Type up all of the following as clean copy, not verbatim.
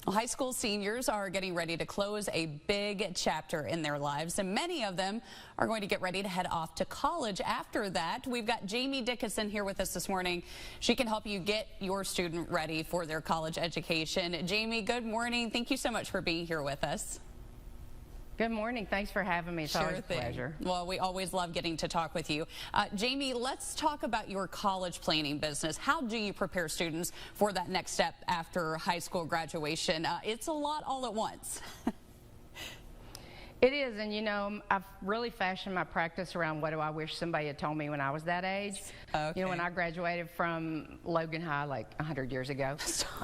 Well, high school seniors are getting ready to close a big chapter in their lives, and many of them are going to get ready to head off to college after that. We've got Jamie Dickinson here with us this morning. She can help you get your student ready for their college education. Jamie, good morning. Thank you so much for being here with us. Good morning. Thanks for having me. It's always a pleasure. Well, we always love getting to talk with you. Jamie, let's talk about your college planning business. How do you prepare students for that next step after high school graduation? It's a lot all at once. It is, and you know, I've really fashioned my practice around what do I wish somebody had told me when I was that age. Okay. You know, when I graduated from Logan High like 100 years ago,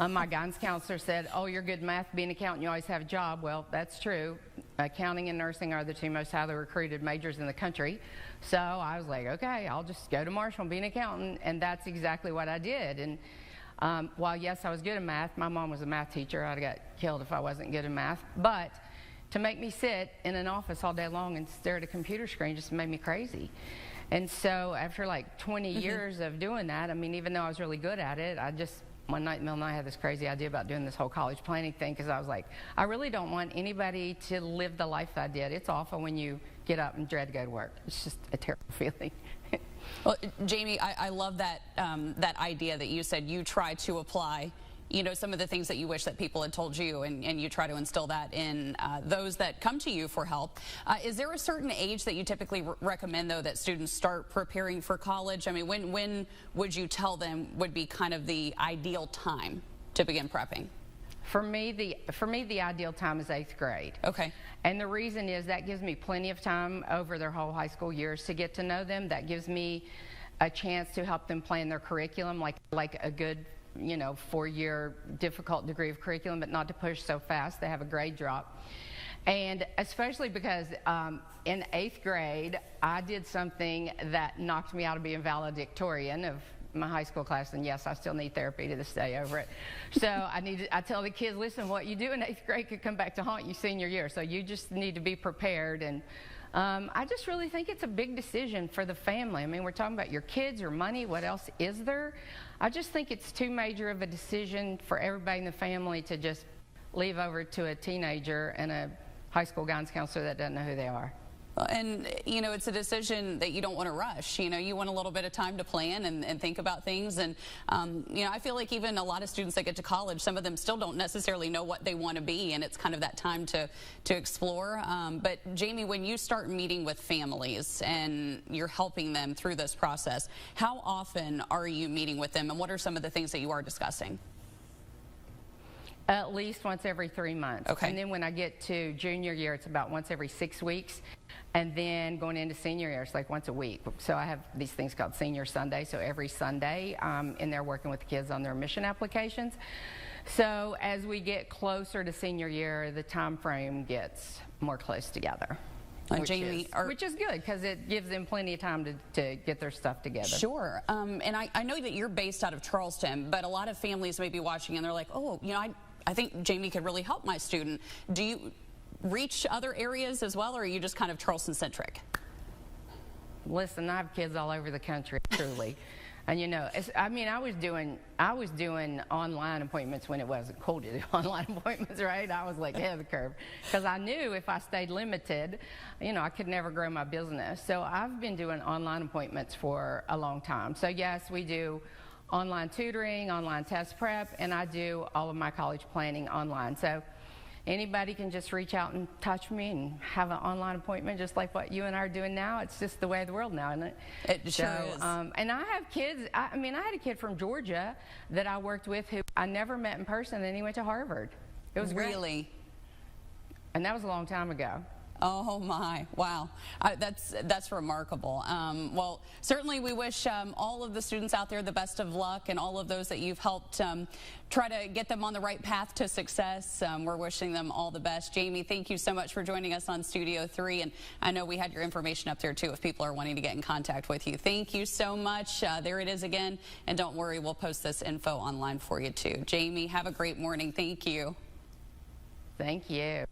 my guidance counselor said, "Oh, you're good at math, being an accountant, you always have a job." Well, that's true. Accounting and nursing are the two most highly recruited majors in the country. So I was like, okay, I'll just go to Marshall and be an accountant, and that's exactly what I did. And while yes, I was good at math, my mom was a math teacher. I'd have got killed if I wasn't good at math. But to make me sit in an office all day long and stare at a computer screen just made me crazy. And so after like 20 years of doing that, I mean, even though I was really good at it, I just, one night in the middle of the night, I had this crazy idea about doing this whole college planning thing, because I was like, I really don't want anybody to live the life I did. It's awful when you get up and dread to go to work. It's just a terrible feeling. Well, Jamie, I love that, that idea that you said you try to apply, you know, some of the things that you wish that people had told you, and you try to instill that in those that come to you for help. Is there a certain age that you typically recommend, though, that students start preparing for college? I mean, when would you tell them would be kind of the ideal time to begin prepping? For me, the ideal time is 8th grade. Okay. And the reason is that gives me plenty of time over their whole high school years to get to know them. That gives me a chance to help them plan their curriculum like a good, you know, 4-year difficult degree of curriculum, but not to push so fast they have a grade drop. And especially because in 8th grade, I did something that knocked me out of being valedictorian of my high school class, and yes, I still need therapy to this day over it. So I tell the kids, listen, what you do in 8th grade could come back to haunt you senior year, so you just need to be prepared. And I just really think it's a big decision for the family. I mean, we're talking about your kids, your money, what else is there? I just think it's too major of a decision for everybody in the family to just leave over to a teenager and a high school guidance counselor that doesn't know who they are. And, you know, it's a decision that you don't want to rush. You know, you want a little bit of time to plan and think about things. And, you know, I feel like even a lot of students that get to college, some of them still don't necessarily know what they want to be, and it's kind of that time to explore. But, Jamie, when you start meeting with families and you're helping them through this process, how often are you meeting with them, and what are some of the things that you are discussing? At least once every 3 months. Okay. And then when I get to junior year, it's about once every 6 weeks. And then going into senior year, it's like once a week. So I have these things called Senior Sunday. So every Sunday, I'm in there working with the kids on their admission applications. So as we get closer to senior year, the time frame gets more close together. Jamie, which is good, because it gives them plenty of time to get their stuff together. Sure. And I know that you're based out of Charleston, but a lot of families may be watching and they're like, oh, you know, I think Jamie could really help my student. Do you reach other areas as well, or are you just kind of Charleston-centric? Listen, I have kids all over the country, truly. And, you know, I mean, I was doing online appointments when it wasn't cool to do online appointments, right? I was like ahead of the curve, because I knew if I stayed limited, you know, I could never grow my business. So I've been doing online appointments for a long time. So, yes, we do online tutoring, online test prep, and I do all of my college planning online. So anybody can just reach out and touch me and have an online appointment, just like what you and I are doing now. It's just the way of the world now, isn't it? It sure is. And I have kids. I mean, I had a kid from Georgia that I worked with who I never met in person, and then he went to Harvard. It was really great. And that was a long time ago. Oh my, wow. That's remarkable. Well, certainly we wish all of the students out there the best of luck, and all of those that you've helped try to get them on the right path to success. We're wishing them all the best. Jamie, thank you so much for joining us on Studio 3, and I know we had your information up there too if people are wanting to get in contact with you. Thank you so much. There it is again, and don't worry, we'll post this info online for you too. Jamie, have a great morning. Thank you. Thank you.